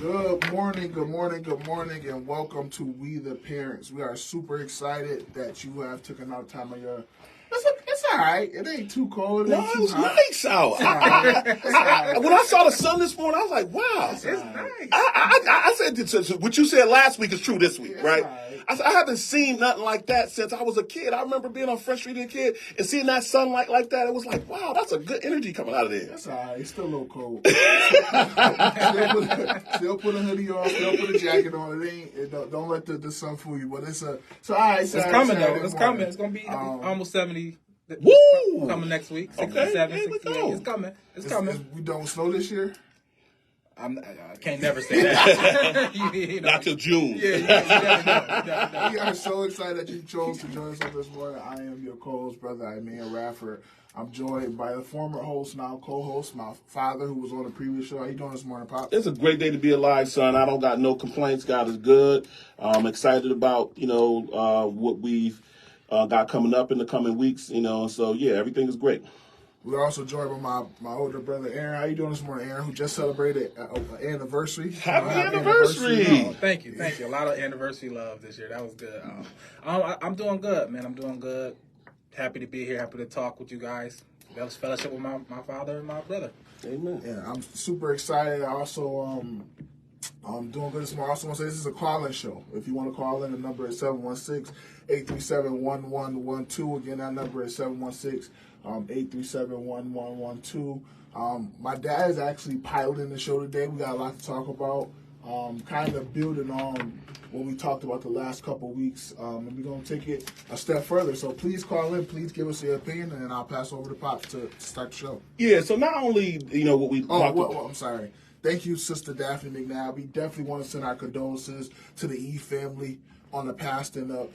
Good morning, and welcome to We the Parents. We are super excited that you have taken out time of your... It's all right. It ain't too cold. No, it was nice out. When I saw the sun this morning, I was like, wow. It's nice. I said, what you said last week is true this week, right? Right. I said, I haven't seen nothing like that since I was a kid. I remember being on Front Street as a kid and seeing that sunlight like that. It was like, wow, that's a good energy coming out of there. That's all right. It's still a little cold. still put a hoodie on. Still put a jacket on. Don't let the sun fool you. But it's all right. It's coming though. It's coming. It's gonna be almost 70. Woo! Coming next week. 67, Okay, 68. It's coming. It's coming. We don't snow this year? I can't never say that. Not till June. Yeah. We are so excited that you chose to join us on this morning. I am your co-host, Brother Iman Rafford. I'm joined by the former host, now co-host, my father, who was on the previous show. How you doing this morning, Pop? It's a great day to be alive, son. I don't got no complaints. God is good. I'm excited about, what we've got coming up in the coming weeks, So, yeah, everything is great. We're also joined by my older brother, Aaron. How you doing this morning, Aaron, who just celebrated an anniversary? Happy anniversary. Oh, thank you. A lot of anniversary love this year. That was good. I'm doing good, man. I'm doing good. Happy to be here. Happy to talk with you guys. Fellowship with my father and my brother. Amen. Yeah, I'm super excited. I also, I'm doing good this morning. I also want to say this is a call-in show. If you want to call in, the number is 716-837-1112. Again, that number is 716-837-1112. My dad is actually piloting the show today. We got a lot to talk about. Kind of building on what we talked about the last couple weeks. And we're going to take it a step further. So please call in. Please give us your opinion, and then I'll pass over to Pop to start the show. Yeah, so not only, what we talked about. I'm sorry. Thank you, Sister Daphne McNabb. We definitely want to send our condolences to the Eve family on the passing of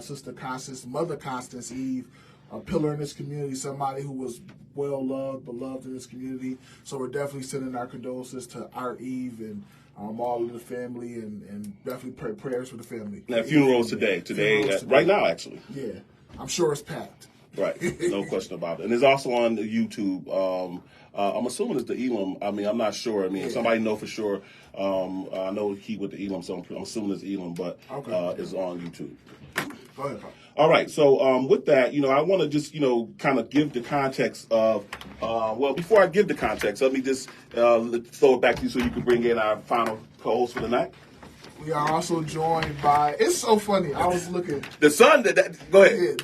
Sister Constance, Mother Constance Eve, a pillar in this community, somebody who was well-loved, beloved in this community. So we're definitely sending our condolences to our Eve and all of the family, and definitely prayers for the family. Now, funerals today, right now, actually. Yeah, I'm sure it's packed. Right, no question about it. And it's also on the YouTube. I'm assuming it's the Elam. I'm not sure. If somebody know for sure, I know he with the Elam, so I'm assuming it's Elam, but it's on YouTube. Go ahead, Pop. All right, so with that, I want to just, kind of give the context of, before I give the context, let me just throw it back to you so you can bring in our final co-host for the night. We are also joined by, it's so funny, I was looking. The son, go ahead.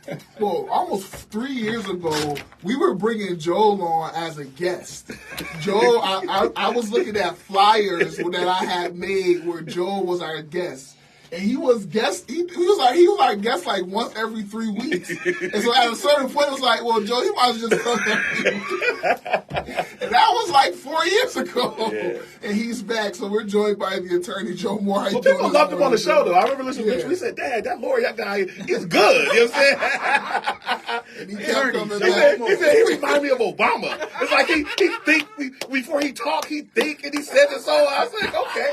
Yeah, almost 3 years ago, we were bringing Joel on as a guest. Joel, I was looking at flyers that I had made where Joel was our guest. And he was guest. He was our guest like once every 3 weeks. And so at a certain point, it was like, well, Joe, you might as well just come every week. And that was like 4 years ago. Yeah. And he's back. So we're joined by the attorney, Joe Moore. People loved him on the show, though. I remember listening to Mitchell. He said, Dad, that lawyer guy is good. You know what I'm saying? And he kept coming back. He said he reminded me of Obama. It's like he think before he talk, he think, and he says it. So I was like, okay.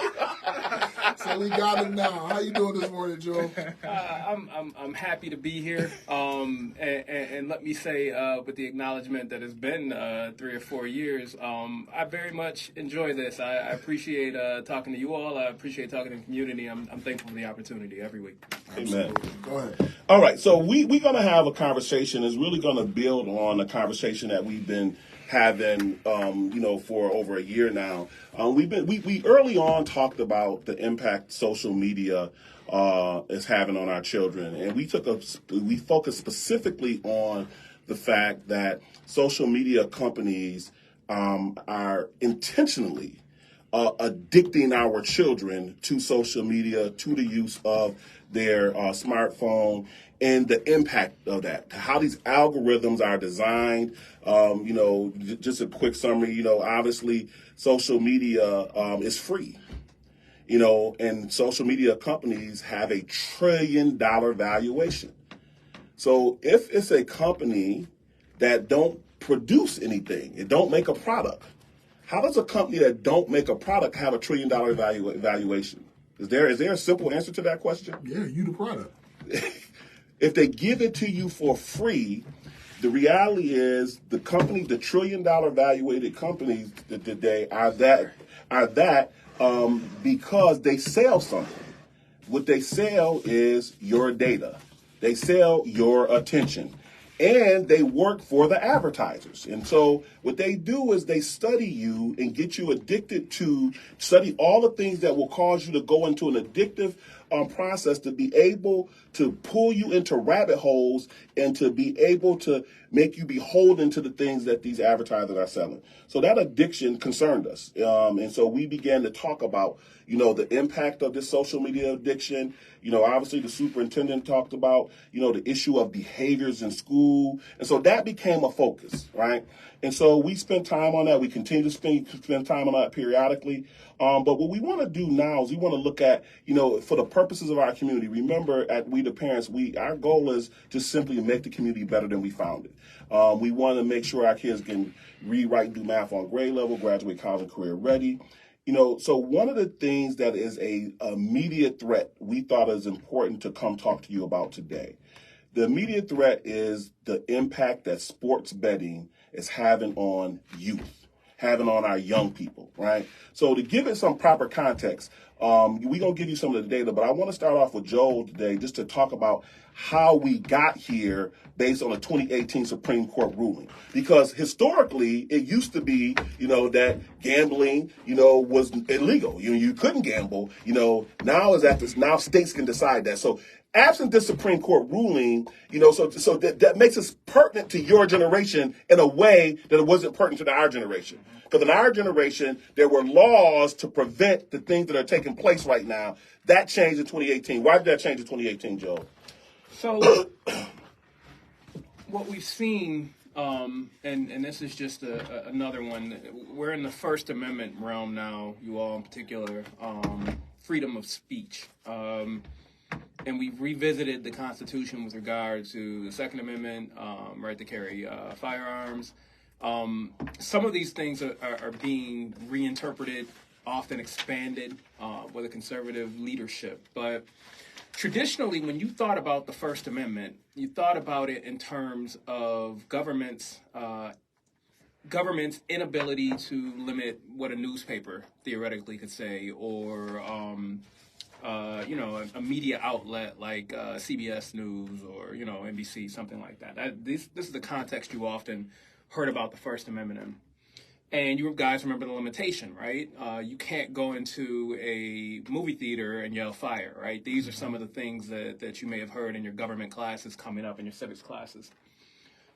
So we got him now. How you doing this morning, Joe? I'm happy to be here. And let me say, with the acknowledgement that it's been 3 or 4 years, I very much enjoy this. I appreciate talking to you all. I appreciate talking to the community. I'm thankful for the opportunity every week. Amen. Go ahead. All right, so we're going to have a conversation. It's really going to build on a conversation that we've been having, for over a year now. We early on talked about the impact social media is having on our children, and we focused specifically on the fact that social media companies are intentionally addicting our children to social media, to the use of their smartphone, and the impact of that, how these algorithms are designed. Just a quick summary, obviously social media is free, and social media companies have $1 trillion valuation. So if it's a company that don't produce anything, it don't make a product, how does a company that don't make a product have $1 trillion valuation? Is there a simple answer to that question? Yeah, you the product. If they give it to you for free, the reality is the $1 trillion valuated companies today are that because they sell something. What they sell is your data. They sell your attention. And they work for the advertisers. And so what they do is they study you and get you addicted to, study all the things that will cause you to go into an addictive process, to be able to pull you into rabbit holes and to be able to make you beholden to the things that these advertisers are selling. So that addiction concerned us. And so we began to talk about, the impact of this social media addiction. Obviously the superintendent talked about, the issue of behaviors in school. And so that became a focus, right? And so we spent time on that. We continue to spend time on that periodically. But what we want to do now is we want to look at, for the purposes of our community, remember at We the Parents, our goal is just simply to make the community better than we found it. We want to make sure our kids can read, write, and do math on grade level, graduate college and career ready. So one of the things that is a immediate threat we thought is important to come talk to you about today. The immediate threat is the impact that sports betting is having on youth, having on our young people, right? So to give it some proper context, we're going to give you some of the data, but I want to start off with Joel today just to talk about how we got here based on a 2018 Supreme Court ruling. Because historically, it used to be, that gambling, was illegal. You couldn't gamble. Now now states can decide that. So absent this Supreme Court ruling, so that makes us pertinent to your generation in a way that it wasn't pertinent to our generation. Because in our generation, there were laws to prevent the things that are taking place right now. That changed in 2018. Why did that change in 2018, Joe? So what we've seen, and this is just another one, we're in the First Amendment realm now, you all in particular, freedom of speech. And we've revisited the Constitution with regard to the Second Amendment, right to carry firearms. Some of these things are being reinterpreted, often expanded with a conservative leadership. But traditionally, when you thought about the First Amendment, you thought about it in terms of government's inability to limit what a newspaper theoretically could say, or a media outlet like CBS News or NBC, something like that. This is the context you often heard about the First Amendment in. And you guys remember the limitation, right? You can't go into a movie theater and yell fire, right? These are some of the things that you may have heard in your government classes coming up, in your civics classes.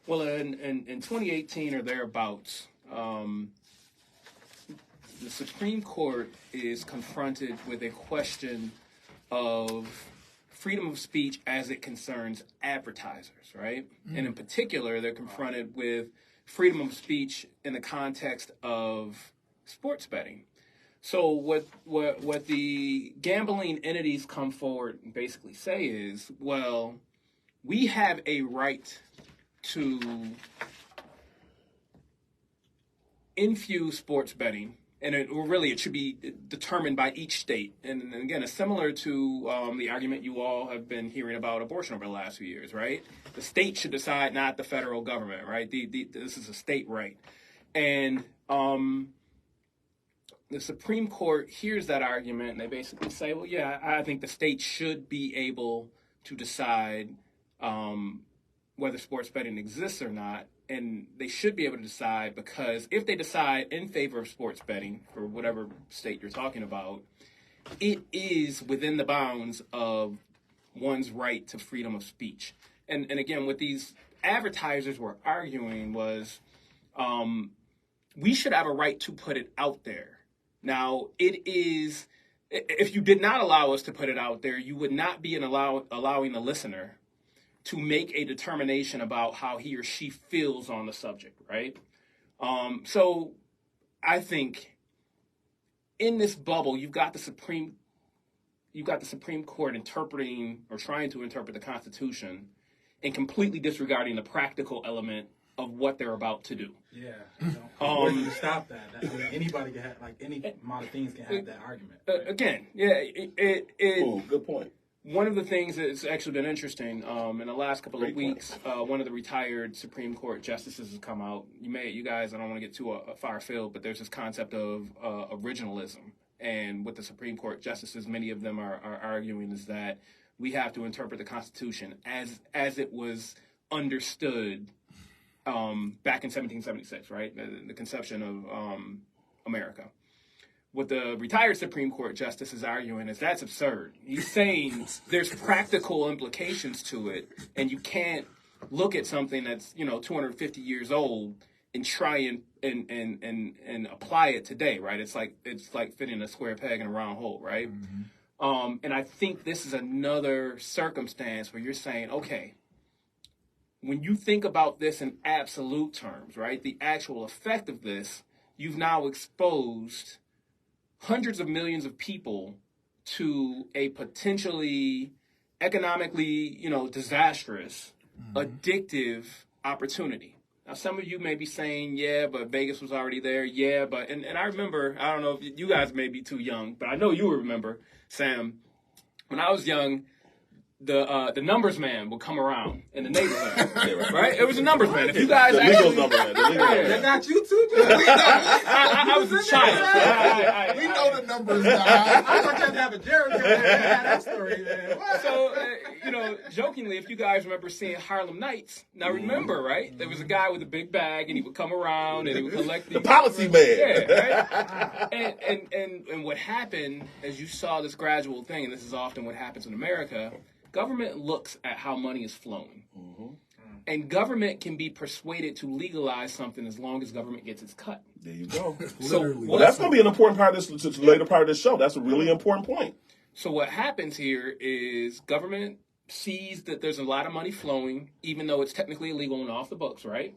Well, in 2018 or thereabouts, the Supreme Court is confronted with a question of freedom of speech as it concerns advertisers, right? Mm-hmm. And in particular, they're confronted with freedom of speech in the context of sports betting. So what the gambling entities come forward and basically say is, well, we have a right to infuse sports betting, and it should be determined by each state. And again, it's similar to the argument you all have been hearing about abortion over the last few years, right? The state should decide, not the federal government, right? This is a state right. And the Supreme Court hears that argument, and they basically say, well, yeah, I think the state should be able to decide whether sports betting exists or not. And they should be able to decide, because if they decide in favor of sports betting for whatever state you're talking about, it is within the bounds of one's right to freedom of speech. And again, what these advertisers were arguing was we should have a right to put it out there. Now, if you did not allow us to put it out there, you would not be allowing the listener to make a determination about how he or she feels on the subject, right? So I think in this bubble, you've got the Supreme Court interpreting or trying to interpret the Constitution and completely disregarding the practical element of what they're about to do. Yeah. Where do you stop that? Anybody can have, any amount of things can have that argument. Right? Again, good point. One of the things that's actually been interesting in the last couple of weeks, one of the retired Supreme Court justices has come out. You guys, I don't want to get too far afield, but there's this concept of originalism, and what the Supreme Court justices, many of them are arguing, is that we have to interpret the Constitution as it was understood back in 1776, right? The conception of America. What the retired Supreme Court justice is arguing is that's absurd. He's saying there's practical implications to it, and you can't look at something that's 250 years old and try and apply it today, right? It's like fitting a square peg in a round hole, right? Mm-hmm. And I think this is another circumstance where you're saying, okay, when you think about this in absolute terms, right, the actual effect of this, you've now exposed hundreds of millions of people to a potentially economically, disastrous, addictive opportunity. Now, some of you may be saying, yeah, but Vegas was already there. Yeah, but, and I remember, I don't know if you guys may be too young, but I know you will remember, Sam, when I was young, the numbers man would come around in the neighborhood, right? It was a numbers man. If you guys the legal number man, That got you too, dude. I was a child. We know the numbers now. I thought you had to have a Jericho. That story, man. So, jokingly, if you guys remember seeing Harlem Nights, now remember, right? There was a guy with a big bag, and he would come around, and he would collect the policy man. Yeah, right? And what happened, as you saw this gradual thing, and this is often what happens in America, government looks at how money is flowing. Mm-hmm. And government can be persuaded to legalize something as long as government gets its cut. There you go. Well, that's going to be an important part of this later part of this show. That's a really important point. So what happens here is government sees that there's a lot of money flowing, even though it's technically illegal and off the books, right?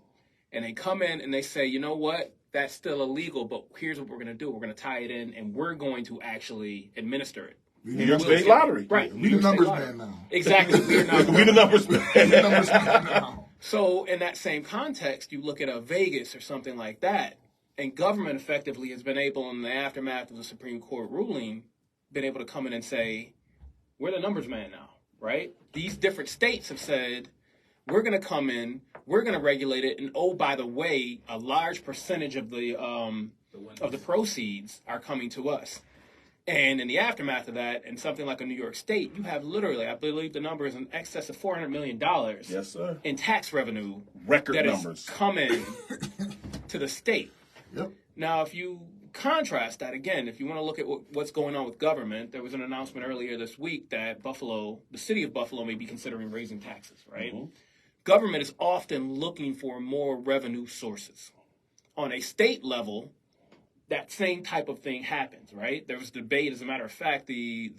And they come in and they say, you know what? That's still illegal, but here's what we're going to do. We're going to tie it in, and we're going to actually administer it. New York State Lottery. Right. We the numbers man now. Exactly. We the numbers man. We the numbers man now. So in that same context, you look at a Vegas or something like that, and government effectively has been able, in the aftermath of the Supreme Court ruling, been able to come in and say, we're the numbers man now, right? These different states have said, we're going to come in, we're going to regulate it, and oh, by the way, a large percentage of the proceeds are coming to us. And in the aftermath of that, in something like a New York State, you have literally, I believe the number is in excess of $400 million yes, sir. In tax revenue record that numbers is coming to the state. Yep. Now, if you contrast that, again, if you want to look at what's going on with government, there was an announcement earlier this week that the city of Buffalo may be considering raising taxes, right? Mm-hmm. Government is often looking for more revenue sources. On a state level, that same type of thing happens, right? There was debate, as a matter of fact, the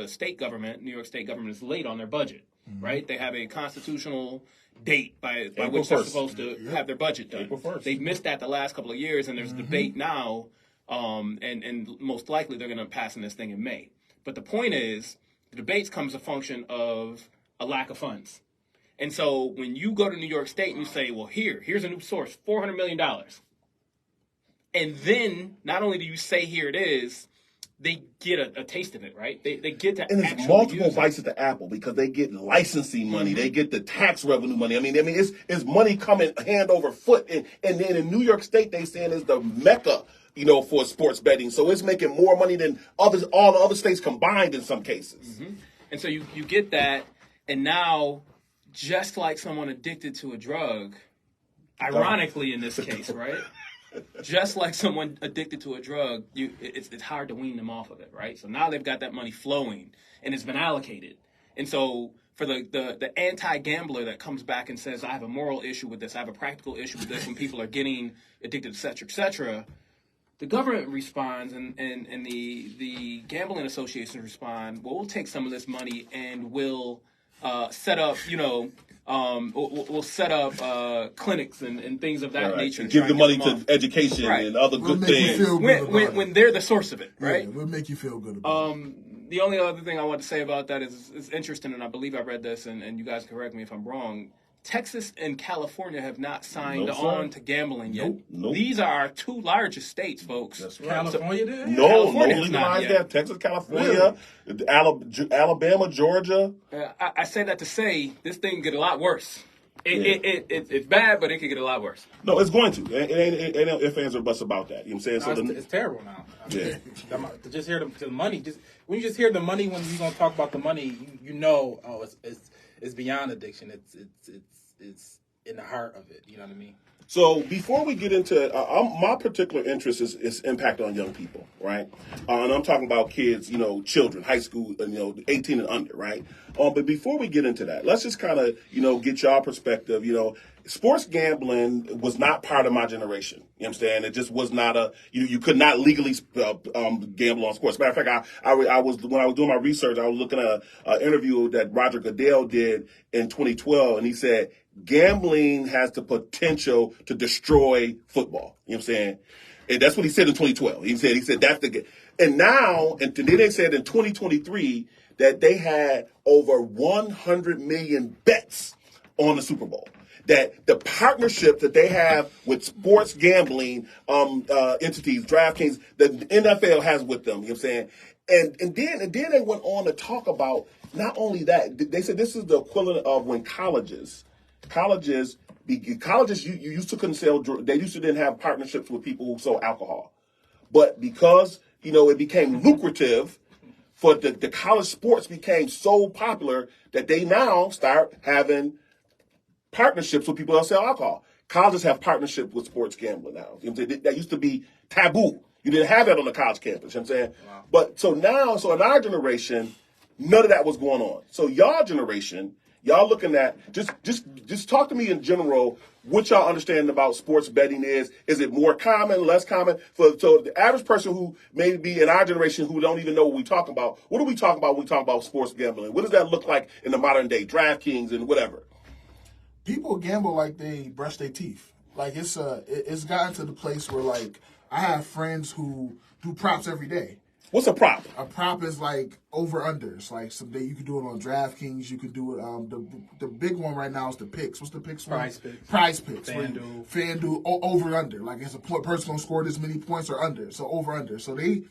state government, New York State government, is late on their budget, right? They have a constitutional date by which they're supposed to have their budget done. April 1st. They've missed that the last couple of years, and there's debate now, and most likely they're going to pass this thing in May. But the point is, the debates comes a function of a lack of funds. And so when you go to New York State and you say, well, here's a new source, $400 million. And then not only do you say here it is, they get a taste of it, right? They get to and it's multiple bites at the apple because they get licensing money, they get the tax revenue money. I mean, it's money coming hand over foot, and then in New York State they saying is the mecca, for sports betting. So it's making more money than all the other states combined in some cases. Mm-hmm. And so you get that, and now just like someone addicted to a drug, ironically in this case, right? Just like someone addicted to a drug, it's hard to wean them off of it, right? So now they've got that money flowing, and it's been allocated. And so for the anti-gambler that comes back and says, I have a moral issue with this, I have a practical issue with this, when people are getting addicted, et cetera, the government responds, and the gambling associations respond, well, we'll take some of this money and we'll set up, we'll set up clinics and things of that nature. Give the money to education and other good things. When they're the source of it, right? Yeah, we'll make you feel good about it. The only other thing I want to say about that is it's interesting, and I believe I read this, and you guys correct me if I'm wrong. Texas and California have not signed on to gambling yet. Nope. These are our two largest states, folks. That's right. California did? No legalized that. Texas, California, Alabama, Georgia. I say that to say this thing get a lot worse. It's bad, but it could get a lot worse. No, it's going to. Ain't no ifs, ands, or buts about that. You know what I'm saying? No, it's terrible now. Yeah. To just hear the money, when you just hear the money, when you're gonna talk about the money, you know, oh, it's beyond addiction. It's in the heart of it. You know what I mean? So before we get into my particular interest is impact on young people, right? And I'm talking about kids, children, high school, 18 and under, right? But before we get into that, let's just kind of, get y'all perspective. Sports gambling was not part of my generation. You know what I'm saying? It just was not you could not legally gamble on sports. Matter of fact, I was when I was doing my research, I was looking at an interview that Roger Goodell did in 2012, and he said, gambling has the potential to destroy football. You know what I'm saying? And that's what he said in 2012. He said that's the, and now, and then they said in 2023 that they had over 100 million bets on the Super Bowl. That the partnership that they have with sports gambling entities, DraftKings, that the NFL has with them. You know what I'm saying? And then they went on to talk about not only that, they said this is the equivalent of when colleges you used to couldn't sell, they used to didn't have partnerships with people who sold alcohol. But because, it became lucrative for the college sports became so popular that they now start having partnerships with people that sell alcohol. Colleges have partnerships with sports gambling now. That used to be taboo. You didn't have that on the college campus. You know what I'm saying? Wow. But so in our generation, none of that was going on. So y'all generation, y'all looking at just talk to me in general. What y'all understand about sports betting is it more common, less common? So the average person who may be in our generation who don't even know what we talk about, what do we talk about when we talk about sports gambling? What does that look like in the modern day, DraftKings and whatever? People gamble like they brush their teeth. Like it's gotten to the place where like I have friends who do props every day. What's a prop? A prop is like over-unders. Like someday you can do it on DraftKings. You can do it. The big one right now is the picks. What's the picks one? Prize picks. FanDuel. Over-under. Like it's a person going to score this many points or under. So over-under. So they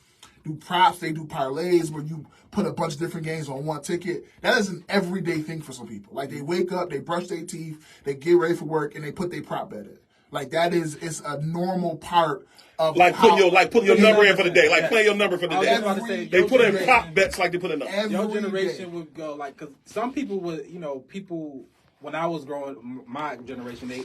do props. They do parlays where you put a bunch of different games on one ticket. That is an everyday thing for some people. Like they wake up, they brush their teeth, they get ready for work, and they put their prop bet in. Like it's a normal part of putting your number in for the day, like playing your number for the day. They put in prop bets like they put in numbers. Your generation would go because some people would, people when I was growing, my generation, they,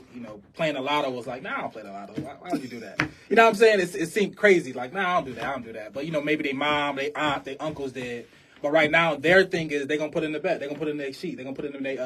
playing the lotto was like, nah, I don't play the lotto. Why would you do that? You know what I'm saying? It seemed crazy. Like, nah, I don't do that. But maybe their mom, their aunt, their uncles did. But right now, their thing is they're gonna put in the bet. They're gonna put in their sheet. They're gonna put in they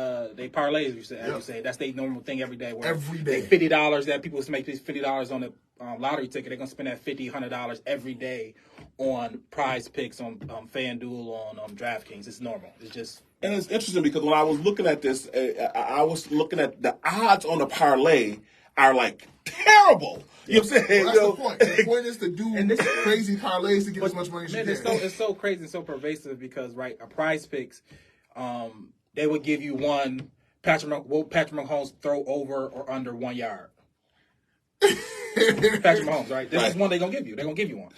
parlays. You say that's their normal thing every day. Every day, $50 that people make these $50 on the lottery ticket. They're gonna spend that $100 every day on prize picks on FanDuel on DraftKings. It's normal. It's just. And it's interesting because when I was looking at this, I was looking at the odds on the parlay are like terrible. You know what I'm saying? Well, that's the point. The point is to do crazy parlays to get as much money as you can. It's so crazy and so pervasive because, right, a prize picks, they would give you one, Patrick Mahomes throw over or under 1 yard. Patrick Mahomes, right? This is one they're going to give you. They're going to give you one.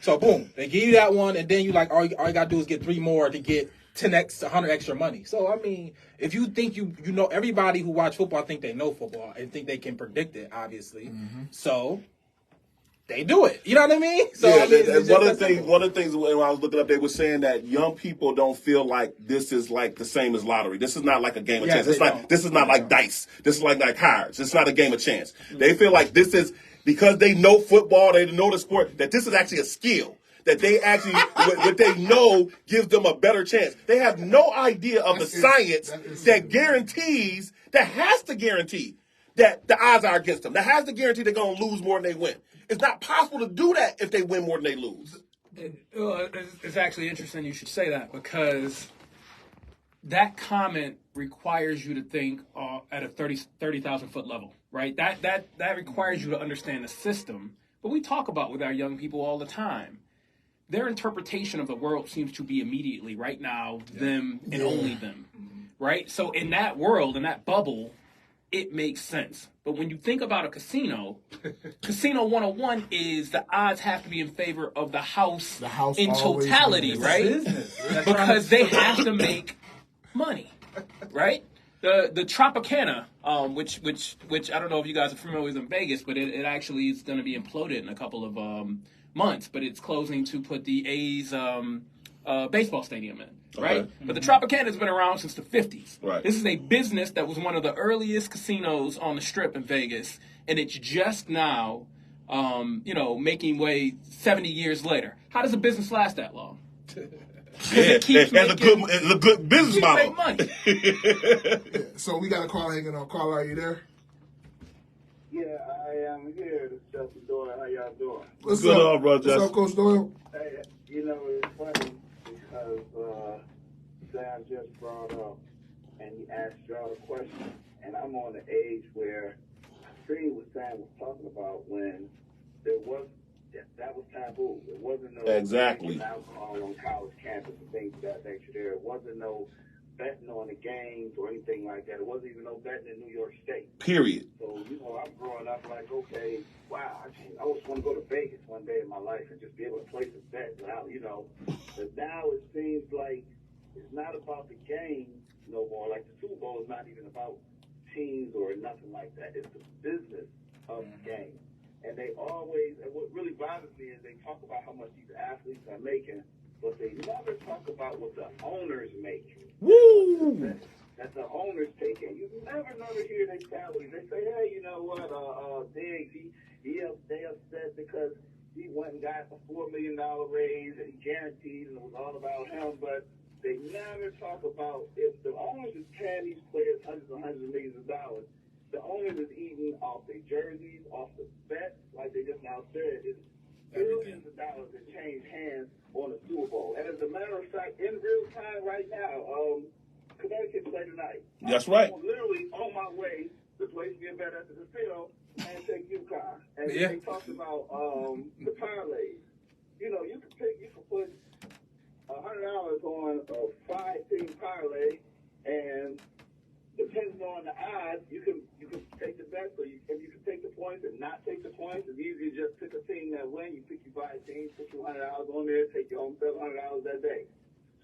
So, boom, they give you that one, and then you all you got to do is get 3 more to get 100 extra money. So, I mean, if you think everybody who watch football think they know football and think they can predict it, obviously. Mm-hmm. So, they do it. You know what I mean? So, yeah, one of the things when I was looking up, they were saying that young people don't feel like this is like the same as lottery. This is not like a game of chance. This is not like dice. This is like cards. It's not a game of chance. Mm-hmm. They feel like this is, because they know football, they know the sport, that this is actually a skill. That they actually, what they know gives them a better chance. They have no idea of the science that has to guarantee that the odds are against them. That has to guarantee they're going to lose more than they win. It's not possible to do that if they win more than they lose. It's actually interesting you should say that because that comment requires you to think at a 30,000 foot level, right? That requires you to understand the system. But we talk about with our young people all the time. Their interpretation of the world seems to be immediately, right now, them and only them, right? So in that world, in that bubble, it makes sense. But when you think about a casino, Casino 101 is the odds have to be in favor of the house in totality, right? Because they have to make money, right? The Tropicana, which I don't know if you guys are familiar with in Vegas, but it actually is going to be imploded in a couple of months. But it's closing to put the A's baseball stadium in. Right? Okay. But the Tropicana has been around since the 50s. Right. This is a business that was one of the earliest casinos on the Strip in Vegas, and it's just now, making way 70 years later. How does a business last that long? Yeah, it's a good business model. Make money. Yeah, so we got a call hanging on. Caller, are you there? Yeah, I am here. This is Justin Doyle. How y'all doing? What's Good up, on, bro, What's up, Justin. Coach Doyle? Hey, it's funny because Sam just brought up and he asked y'all a question, and I'm on the age where I seen what Sam was talking about when there was that was taboo. There wasn't no Exactly. alcohol on college campus and things of that nature. There wasn't no betting on the games or anything like that. It wasn't even no betting in New York State. Period. So, I'm growing up like, okay, wow, I just want to go to Vegas one day in my life and just be able to place a bet. Now, but now it seems like it's not about the game no more. Like the Super Bowl is not even about teams or nothing like that. It's the business of the game. And they always, and what really bothers me is they talk about how much these athletes are making, but they never talk about what the owners make. Woo! That the owners take in. You never hear their salaries. They say, hey, you know what, Diggs, they upset because he went and got a $4 million raise and he guaranteed and it was all about him, but they never talk about if the owners is paying these players hundreds and hundreds of millions of dollars, the owners is eating off their jerseys, off the bets, like they just now said, it's billions of dollars that change hands on the Super Bowl. And as a matter of fact, in real time right now, Connecticut play tonight. That's right. I'm literally on my way to place me a bet at the casino and take UConn. And they talked about the parlays. You can put $100 on a 5-team parlay, and depending on the odds, you can take the bet. So if you can take the points and not take the points, it's easy to just pick a team that win. You pick your 5 teams, put your $100 on there, take your home $700 that day.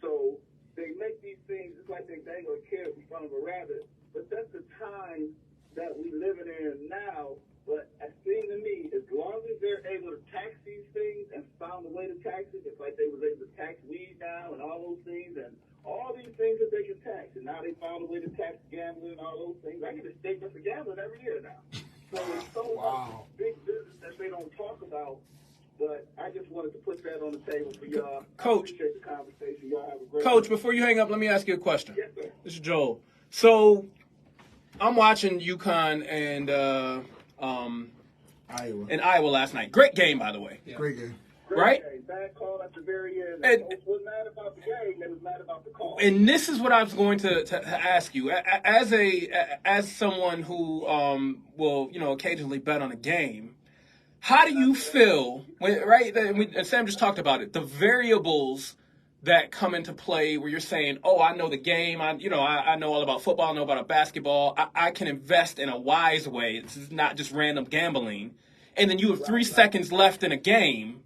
So they make these things just like they dangle a carrot in front of a rabbit. But that's the time that we living in now. But it seems to me, as long as they're able to tax these things and found a way to tax it, it's like they was able to tax weed now and all those things and all these things that they can tax. And now they found a way to tax gambling and all those things. I get a statement for gambling every year now. So it's so much big business that they don't talk about. But I just wanted to put that on the table for y'all. Coach. I appreciate the conversation. Y'all have a great Coach, day. before you hang up, let me ask you a question. Yes, sir. This is Joel. So I'm watching UConn and Iowa last night. Great game, by the way. Yeah. Great game. Right? Bad call at the very end. And- Coach was mad about the game. They was mad about the call. And this is what I was going to ask you, as someone who will occasionally bet on a game. How do you feel? And Sam just talked about it. The variables that come into play, where you're saying, "Oh, I know the game. I know all about football. I know about basketball. I can invest in a wise way. This is not just random gambling." And then you have 3 seconds left in a game,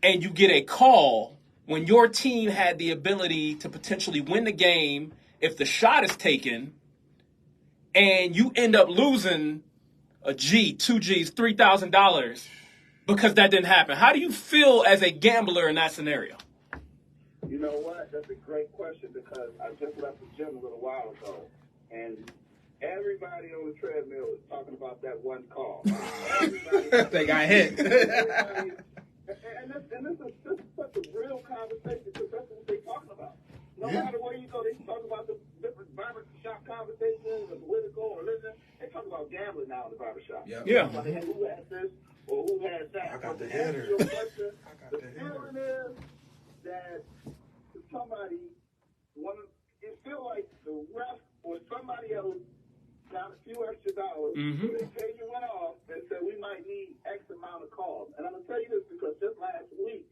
and you get a call when your team had the ability to potentially win the game if the shot is taken, and you end up losing a G, 2 Gs, $3,000 because that didn't happen. How do you feel as a gambler in that scenario? You know what? That's a great question because I just left the gym a little while ago, and everybody on the treadmill is talking about that one call. They got hit. And this is such a real conversation because that's what they're talking about. No Yeah. matter where you go, they talk about the different barbershop conversations and political or religion. They talk about gambling now in the barbershop. Yeah. Yeah. Like, hey, who has this or who has that? I got the To answer header. your question, I got the the header. feeling is that somebody, it feel like the ref or somebody else got a few extra dollars. Mhm. They pay you went off and said we might need X amount of calls. And I'm gonna tell you this because just last week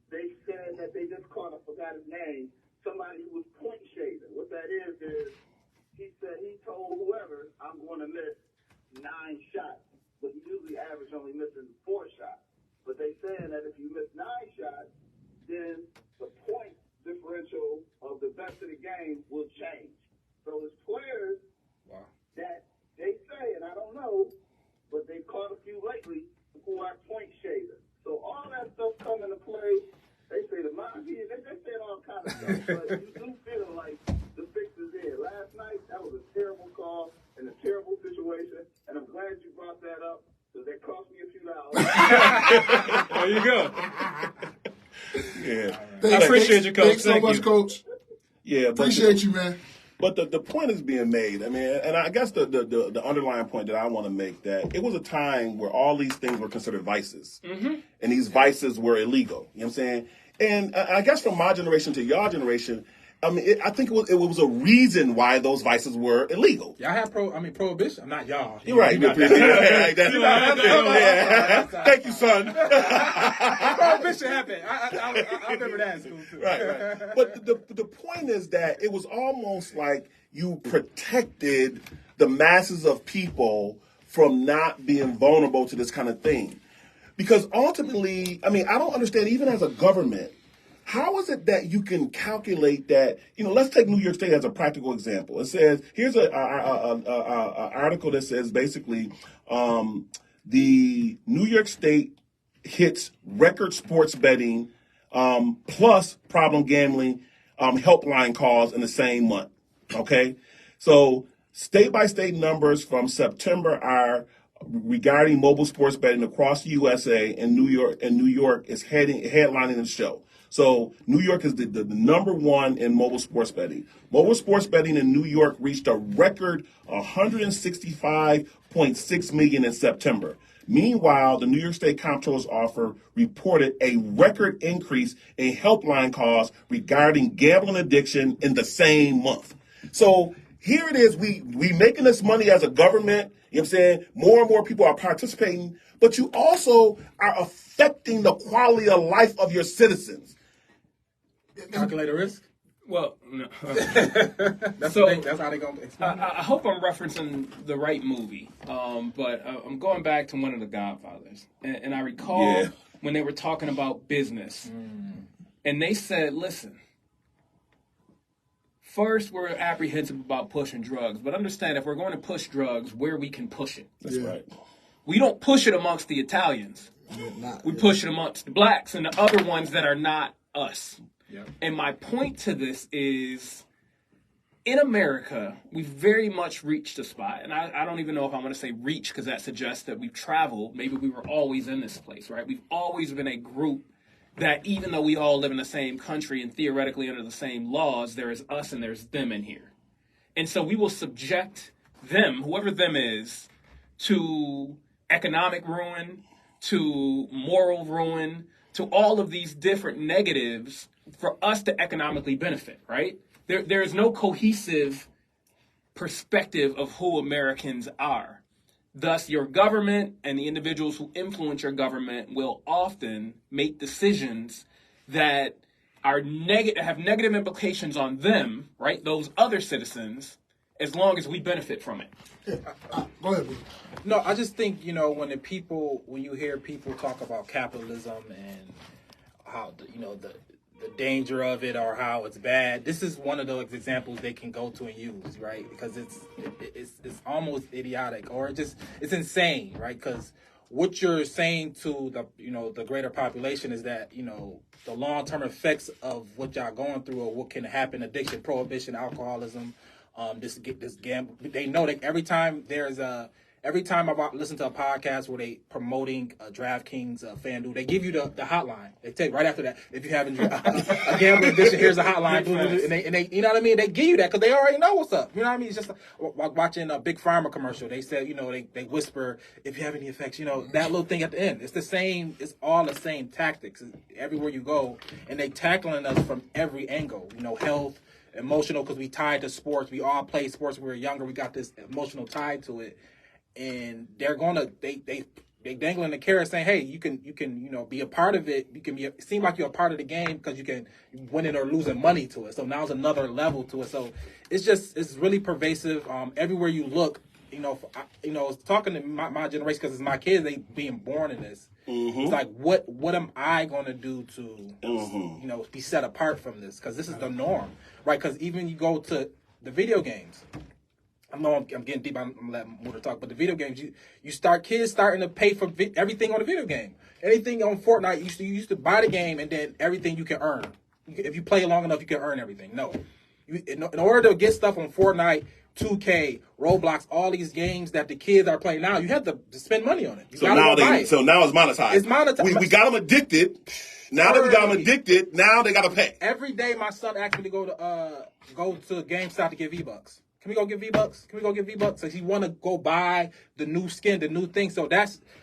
they said that they just caught, I forgot his name, somebody who was point shaving. What that is he said he told whoever I'm going to miss 9 shots, but he usually average only missing 4 shots. But they saying that if you miss 9 shots, then the point differential of the best of the game will change. So as players, that they say, and I don't know, but they've caught a few lately who are point shavers. So all that stuff come into play. They say the mafia, they say all kind of stuff, but you do feel like the fix is there. Last night, that was a terrible call and a terrible situation, and I'm glad you brought that up, because that cost me a few dollars. There you go. Yeah. I appreciate you, Coach. Thanks so much, Coach. Yeah, Appreciate you, man. But the point is being made. I mean, and I guess the underlying point that I want to make, that it was a time where all these things were considered vices. Mm-hmm. And these vices were illegal. You know what I'm saying? And I guess from my generation to your generation, I mean, I think it was a reason why those vices were illegal. Y'all have prohibition. I'm not y'all. You're right. Yeah. Thank you, son. Prohibition happened. I remember that in school too. Right. But the point is that it was almost like you protected the masses of people from not being vulnerable to this kind of thing. Because ultimately, I mean, I don't understand, even as a government, how is it that you can calculate that? You know, let's take New York State as a practical example. It says, here's an article that says basically the New York State hits record sports betting plus problem gambling helpline calls in the same month. Okay? So state-by-state numbers from September are regarding mobile sports betting across the USA, and New York is headlining the show. So New York is the number one in mobile sports betting. Mobile sports betting in New York reached a record 165.6 million in September. Meanwhile, the New York State Comptroller's Office reported a record increase in helpline calls regarding gambling addiction in the same month. So here it is, we making this money as a government. You know what I'm saying? More and more people are participating, but you also are affecting the quality of life of your citizens. Calculated risk? Well, no. That's how they're going to explain it. I hope I'm referencing the right movie, but I'm going back to one of the Godfathers. And I recall when they were talking about business, and they said, listen, first, we're apprehensive about pushing drugs, but understand if we're going to push drugs, where we can push it. That's right. We don't push it amongst the Italians. We push it amongst the blacks and the other ones that are not us. Yeah. And my point to this is, in America, we've very much reached a spot, and I don't even know if I'm going to say reach, because that suggests that we've traveled. Maybe we were always in this place, right? We've always been a group that, even though we all live in the same country and theoretically under the same laws, there is us and there's them in here. And so we will subject them, whoever them is, to economic ruin, to moral ruin, to all of these different negatives for us to economically benefit, right? There is no cohesive perspective of who Americans are. Thus, your government and the individuals who influence your government will often make decisions that are have negative implications on them, right? Those other citizens, as long as we benefit from it. Go ahead, bro. No, I just think, when you hear people talk about capitalism and how, the danger of it or how it's bad, this is one of those examples they can go to and use, right? Because it's almost idiotic, or it's insane, right? Because what you're saying to the greater population is that, the long-term effects of what y'all going through or what can happen, addiction, prohibition, alcoholism, this gamble. They know that every time I listen to a podcast where they promoting DraftKings, FanDuel, they give you the hotline. They take right after that, if you haven't a gambling addiction, here's a hotline. And they, you know what I mean? They give you that because they already know what's up. You know what I mean? It's just like watching a Big Pharma commercial. They said, they whisper, if you have any effects, that little thing at the end. It's the same. It's all the same tactics everywhere you go, and they tackling us from every angle. Health, emotional, because we tied to sports. We all played sports when we were younger. We got this emotional tie to it. And they're they dangling the carrot saying, hey, you can be a part of it. You can seem like you're a part of the game because you can win it or losing money to it. So now it's another level to it. So it's really pervasive. Everywhere you look, talking to my generation, because it's my kids, they being born in this. Mm-hmm. It's like, what am I going to do to, be set apart from this? Because this is the norm, right? Because even you go to the video games. I know I'm getting deep. I'm gonna let Motor talk, but the video games, kids starting to pay for everything on the video game. Anything on Fortnite, you used to buy the game and then everything you can earn. If you play long enough, you can earn everything. No, in order to get stuff on Fortnite, 2K, Roblox, all these games that the kids are playing now, you have to spend money on it. So now it's monetized. It's monetized. We got them addicted. Now that we got them addicted, now they got to pay. Every day, my son asked me to go to GameStop to get V-Bucks. Can we go get V-Bucks? Can we go get V-Bucks? So he want to go buy the new skin, the new thing. So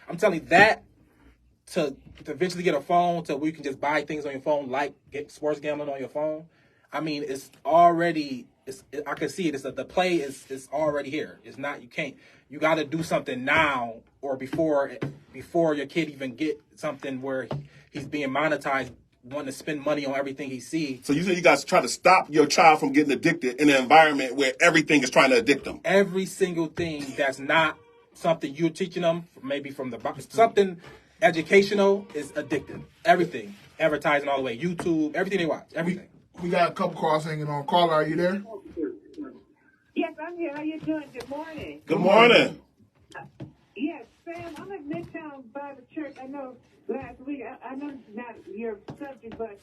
I'm telling you, that to eventually get a phone to where you can just buy things on your phone, like get sports gambling on your phone. I mean, it's already, I can see it. The play is already here. It's not, you got to do something now or before your kid even get something where he's being monetized, wanting to spend money on everything he sees. So you say you guys try to stop your child from getting addicted in an environment where everything is trying to addict them. Every single thing that's not something you're teaching them, maybe from something educational, is addictive. Everything. Advertising all the way. YouTube, everything they watch. Everything. We got a couple calls hanging on. Caller, are you there? Yes, I'm here. How you doing? Good morning. Good morning. Yes, Sam, I'm at Midtown Bible Church. I know last week, I know it's not your subject, but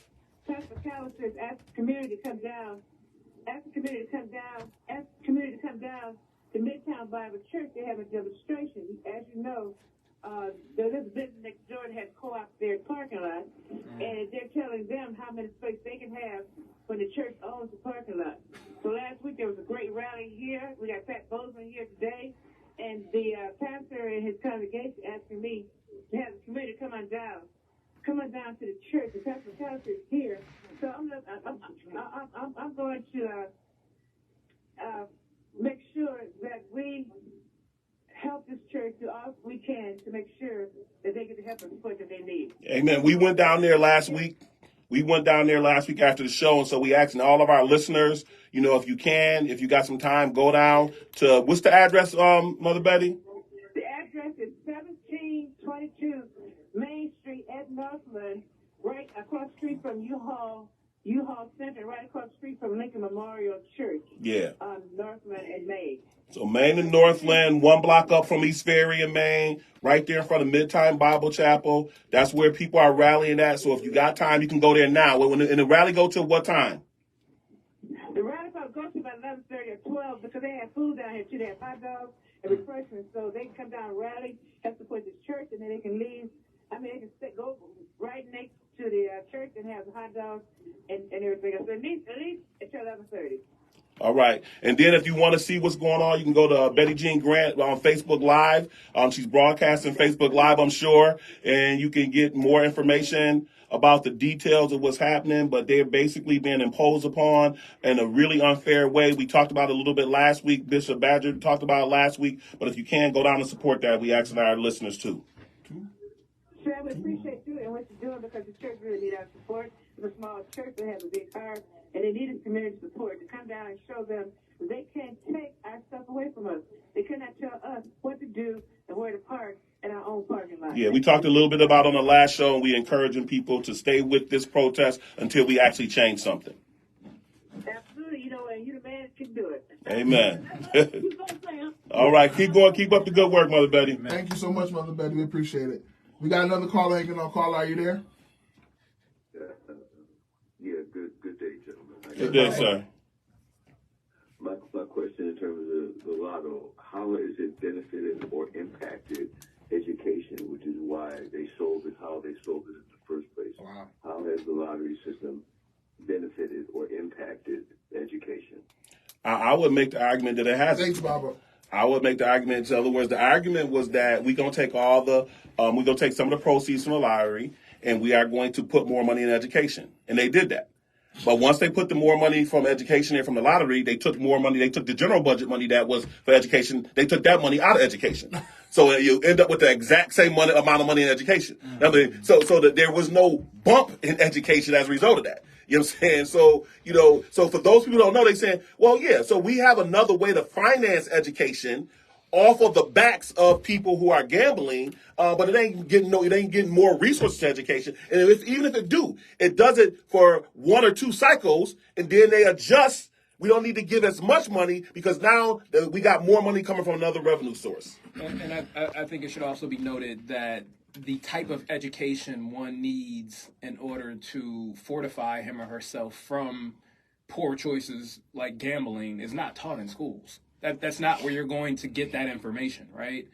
Pastor Callis says ask the community to come down. Ask the community to come down. Ask the community to come down to Midtown Bible Church. They have a demonstration. As you know, there's a business next door that has co-op their parking lot, and they're telling them how many space they can have when the church owns the parking lot. So last week there was a great rally here. We got Pat Bozeman here today, and the pastor and his congregation asking me to have the community come on down to the church. The Pastor Callis is here, so I'm going to make sure that we help this church do all we can to make sure that they get the help and support that they need. Amen. We went down there last week. After the show, and so we asking all of our listeners, if you got some time, go down to, what's the address, Mother Betty? The address is 1722 Main Street at Northland, right across the street from U-Haul Center, right across the street from Lincoln Memorial Church. Yeah. On Northland and Main. So Main and Northland, 1 block up from East Ferry and Main, right there in front of Midtime Bible Chapel. That's where people are rallying at. So if you got time, you can go there now. And the rally go till what time? The rally goes to about 11:30 or 12 because they have food down here too. They have hot dogs and refreshments. So they can come down and rally, help support this church, and then they can leave. I mean, they can go right next to the church and have hot dogs and everything else. So at least until 11:30. All right. And then if you want to see what's going on, you can go to Betty Jean Grant on Facebook Live. She's broadcasting Facebook Live, I'm sure. And you can get more information about the details of what's happening. But they're basically being imposed upon in a really unfair way. We talked about it a little bit last week. Bishop Badger talked about it last week. But if you can, go down and support that. We asking our listeners too. Sam, we appreciate you and what you're doing because the church really needs our support. It's a small church that has a big heart, and they need a community support to come down and show them that they can't take our stuff away from us. They cannot tell us what to do and where to park in our own parking lot. Yeah, we talked a little bit about on the last show, and we encouraging people to stay with this protest until we actually change something. Absolutely, and you the man can do it. Amen. Keep going, Sam. All right, keep going. Keep up the good work, Mother Betty. Thank you so much, Mother Betty. We appreciate it. We got another caller hanging on. Caller, are you there? Yeah, good day, gentlemen. Good day, sir. My question in terms of the lotto, how has it benefited or impacted education, which is why they sold it, how they sold it in the first place? Wow. How has the lottery system benefited or impacted education? I would make the argument that it hasn't. Thanks, Barbara. I would make the argument, in other words, the argument was that we're going to take we're going to take some of the proceeds from the lottery and we are going to put more money in education. And they did that. But once they put the more money from education and from the lottery, they took more money. They took the general budget money that was for education. They took that money out of education. So you end up with the exact same amount of money in education. I mean, so that there was no bump in education as a result of that. You know what I'm saying? So, so for those people who don't know, they saying, well, yeah, so we have another way to finance education off of the backs of people who are gambling, but it ain't getting more resources to education. And even if it do, it does it for 1 or 2 cycles, and then they adjust We don't need to give as much money because now we got more money coming from another revenue source. And I think it should also be noted that the type of education one needs in order to fortify him or herself from poor choices like gambling is not taught in schools. That's not where you're going to get that information, right?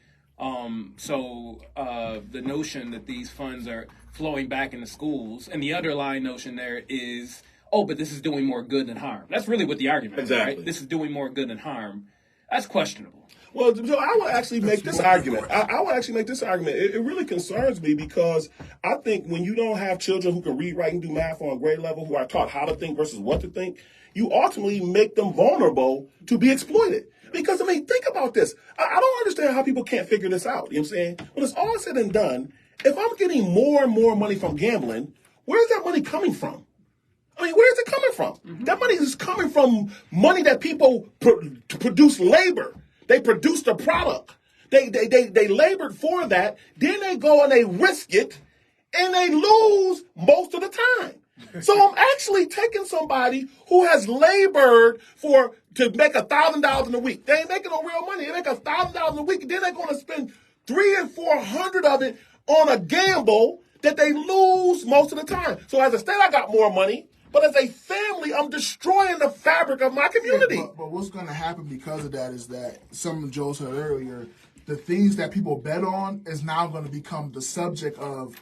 So the notion that these funds are flowing back into schools, and the underlying notion there is, oh, but this is doing more good than harm. That's really what the argument is, right? This is doing more good than harm. That's questionable. Well, so I would actually make this argument. I would actually make this argument. It really concerns me because I think when you don't have children who can read, write, and do math on grade level, who are taught how to think versus what to think, you ultimately make them vulnerable to be exploited. Because, I mean, think about this. I don't understand how people can't figure this out. You know what I'm saying? When it's all said and done, if I'm getting more and more money from gambling, where's that money coming from? I mean, where's it coming from? Mm-hmm. That money is coming from money that people produce labor. They produced a product. They labored for that. Then they go and they risk it, and they lose most of the time. So I'm actually taking somebody who has labored to make $1,000 in a week. They ain't making no real money. They make $1,000 a week, and then they're going to spend $300 and $400 of it on a gamble that they lose most of the time. So as a state, I got more money. But as a family, I'm destroying the fabric of my community. Yeah, but what's going to happen because of that is that, some of Joe said earlier, the things that people bet on is now going to become the subject of,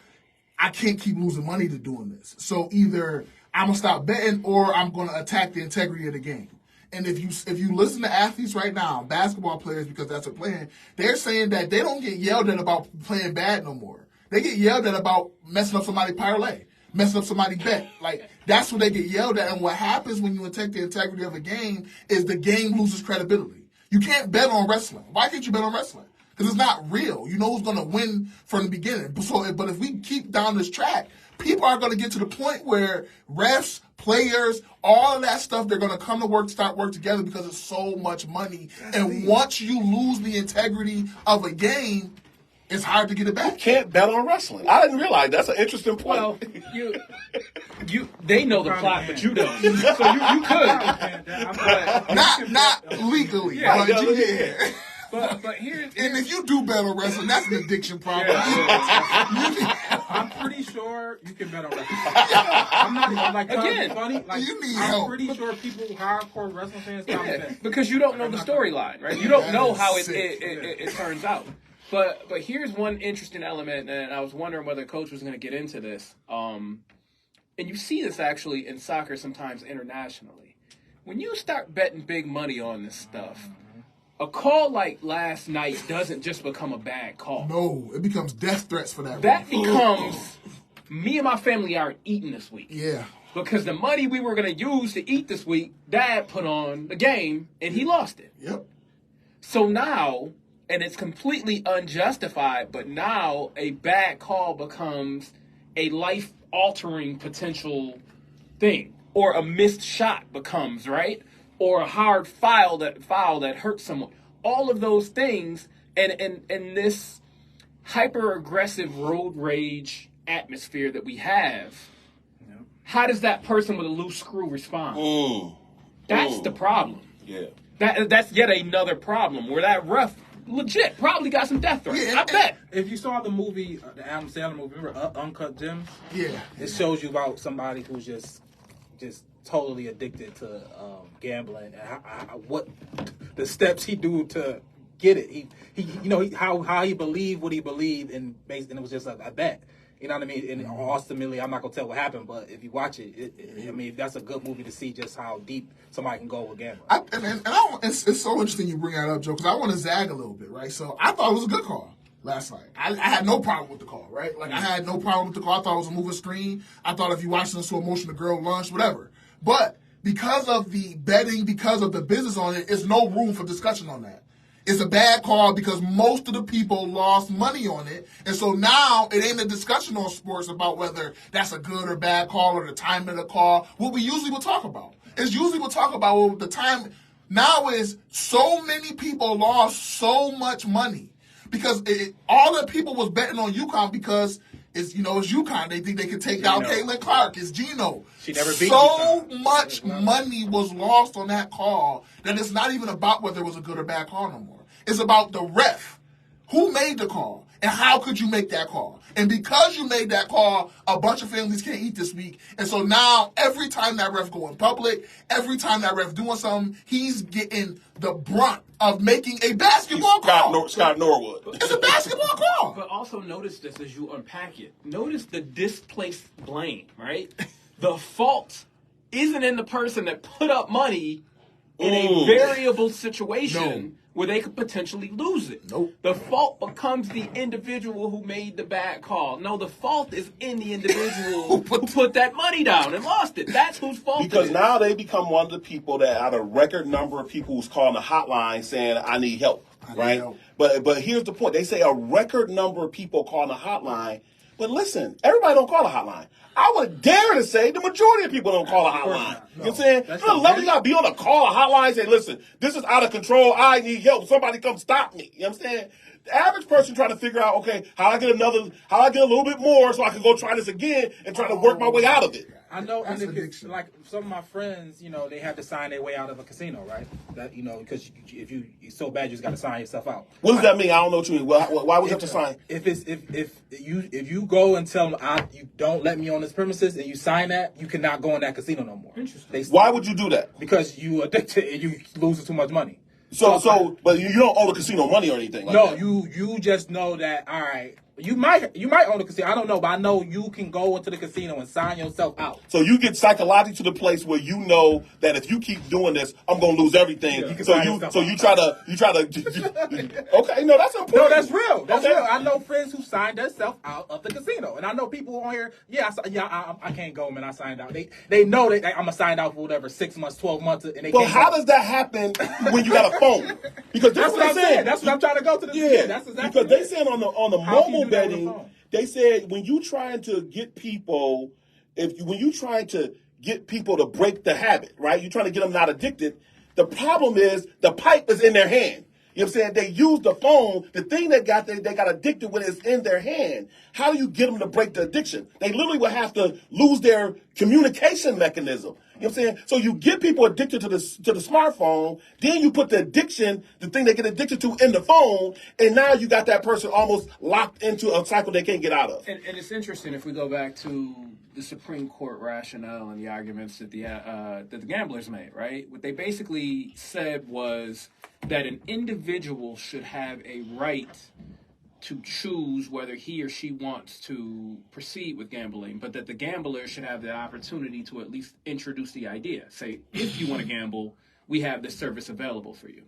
I can't keep losing money to doing this. So either I'm going to stop betting or I'm going to attack the integrity of the game. And if you listen to athletes right now, basketball players, because that's what they're playing, they're saying that they don't get yelled at about playing bad no more. They get yelled at about messing up somebody's parlay, messing up somebody's bet. Like, that's what they get yelled at. And what happens when you attack the integrity of a game is the game loses credibility. You can't bet on wrestling. Why can't you bet on wrestling? Because it's not real. You know who's going to win from the beginning. But if we keep down this track, people are going to get to the point where refs, players, all of that stuff, they're going to come to work, start work together because it's so much money. And once you lose the integrity of a game, it's hard to get it back. You can't bet on wrestling. I didn't realize that's an interesting point. Well, they know the plot, but you don't. So you could. Not legally, but yeah. But here's and if you do bet on wrestling, that's an addiction problem. I'm pretty sure you can bet on wrestling. I'm not even like again. Funny. Like, you need I'm help. pretty sure people, hardcore wrestling fans, bet because you don't know the storyline, right? You don't know how it turns out. But here's one interesting element, and I was wondering whether Coach was going to get into this. And you see this actually in soccer sometimes internationally. When you start betting big money on this stuff, a call like last night doesn't just become a bad call. No, it becomes death threats for that. That becomes, me and my family aren't eating this week. Yeah. Because the money we were going to use to eat this week, Dad put on the game, and he lost it. Yep. So now, and it's completely unjustified, but now a bad call becomes a life-altering potential thing. Or a missed shot becomes, right? Or a hard foul that hurts someone. All of those things, and this hyper-aggressive road rage atmosphere that we have, how does that person with a loose screw respond? That's the problem. Yeah. That's yet another problem where that ref legit probably got some death threats. I bet. If you saw the movie, the Adam Sandler movie, remember Uncut Gems? Yeah. It shows you about somebody who's just totally addicted to gambling and what the steps he do to get it. He how he believed what he believed, and it was just a bet. You know what I mean? And ultimately, I'm not gonna tell what happened, but if you watch it, I mean, that's a good movie to see just how deep somebody can go with gambling. It's so interesting you bring that up, Joe, because I want to zag a little bit, right? So I thought it was a good call last night. I had no problem with the call, right? Like, I had no problem with the call. I thought it was a moving screen. I thought if you watched it in slow motion, the girl lunch, whatever. But because of the betting, because of the business on it, there's no room for discussion on that. It's a bad call because most of the people lost money on it. And so now it ain't a discussion on sports about whether that's a good or bad call or the timing of the call. What we usually will talk about is we'll talk about well, the time now is so many people lost so much money because all the people was betting on UConn because It's UConn. They think they can take out Caitlin Clark. It's Gino. She never beat so UConn. much money was lost on that call that it's not even about whether it was a good or bad call no more. It's about the ref. Who made the call? And how could you make that call? And because you made that call, a bunch of families can't eat this week. And so now, every time that ref go in public, every time that ref doing something, he's getting the brunt of making a basketball call. Scott Norwood. It's a basketball call. But also notice this as you unpack it. Notice the displaced blame, right? The fault isn't in the person that put up money in a variable situation where they could potentially lose it. Nope. The fault becomes the individual who made the bad call. No, the fault is in the individual who put that money down and lost it. That's whose fault Because it is. now they become one of the people that out of a record number of people who's calling the hotline saying, I need help, right? help. But here's the point. They say a record number of people calling the hotline. But listen, everybody don't call a hotline. I would dare to say the majority of people don't call a hotline. You know what I'm saying? You know, level you got to be on a call a hotline and say, listen, this is out of control. I need help. Somebody come stop me. You know what I'm saying? The average person trying to figure out, okay, how I get a little bit more so I can go try this again and try to work my way out of it. I know, That's and addiction. like some of my friends, they had to sign their way out of a casino, right? That because if you're so bad, you just got to sign yourself out. What does that mean? I don't know what you mean. Why would you have to sign? If you go and tell them you don't let me on this premises and you sign that, you cannot go in that casino no more. Interesting. Why would you do that? Because you addicted and you losing too much money. But you don't owe the casino money or anything like that. You just know that, all right, you might own the casino. I don't know, but I know you can go into the casino and sign yourself out. So you get psychologically to the place where you know that if you keep doing this, I'm gonna lose everything. Yeah, you try to okay, no, that's important. No, that's real. That's Okay. real. I know friends who signed themselves out of the casino, and I know people on here. I can't go, man. I signed out. They know that I'm gonna sign out for whatever 6 months, 12 months, and they. But how does that happen when you got a phone? Because That's what I'm saying. That's what I'm trying to go to. That's exactly. Because they said on the How can you mobile do that on the betting, phone? they said when you trying to get people, when you trying to get people to break the habit, right? You're trying to get them not addicted. The problem is the pipe is in their hand. You know what I'm saying? They use the phone. The thing they got addicted with is in their hand. How do you get them to break the addiction? They literally would have to lose their communication mechanism. You know what I'm saying? So you get people addicted to the smartphone, then you put the addiction, the thing they get addicted to, in the phone, and now you got that person almost locked into a cycle they can't get out of. And it's interesting if we go back to the Supreme Court rationale and the arguments that the gamblers made, right? What they basically said was that an individual should have a right to choose whether he or she wants to proceed with gambling, but that the gambler should have the opportunity to at least introduce the idea. Say, if you want to gamble, we have this service available for you.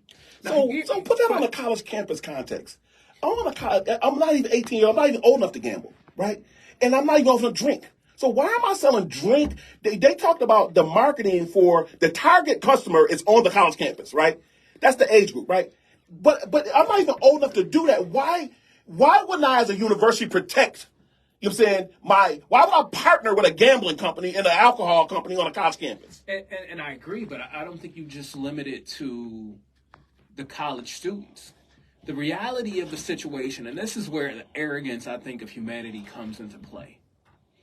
So put that on a college campus context. I'm not even 18 years old. I'm not even old enough to gamble, right? And I'm not even going to drink. So why am I selling drink? They talked about the marketing for the target customer is on the college campus, right? That's the age group, right? But I'm not even old enough to do that. Why wouldn't I, as a university, protect? You know what I'm saying? Why would I partner with a gambling company and an alcohol company on a college campus? And I agree, but I don't think you just limit it to the college students. The reality of the situation, and this is where the arrogance, I think, of humanity comes into play.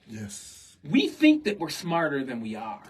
Yes. We think that we're smarter than we are,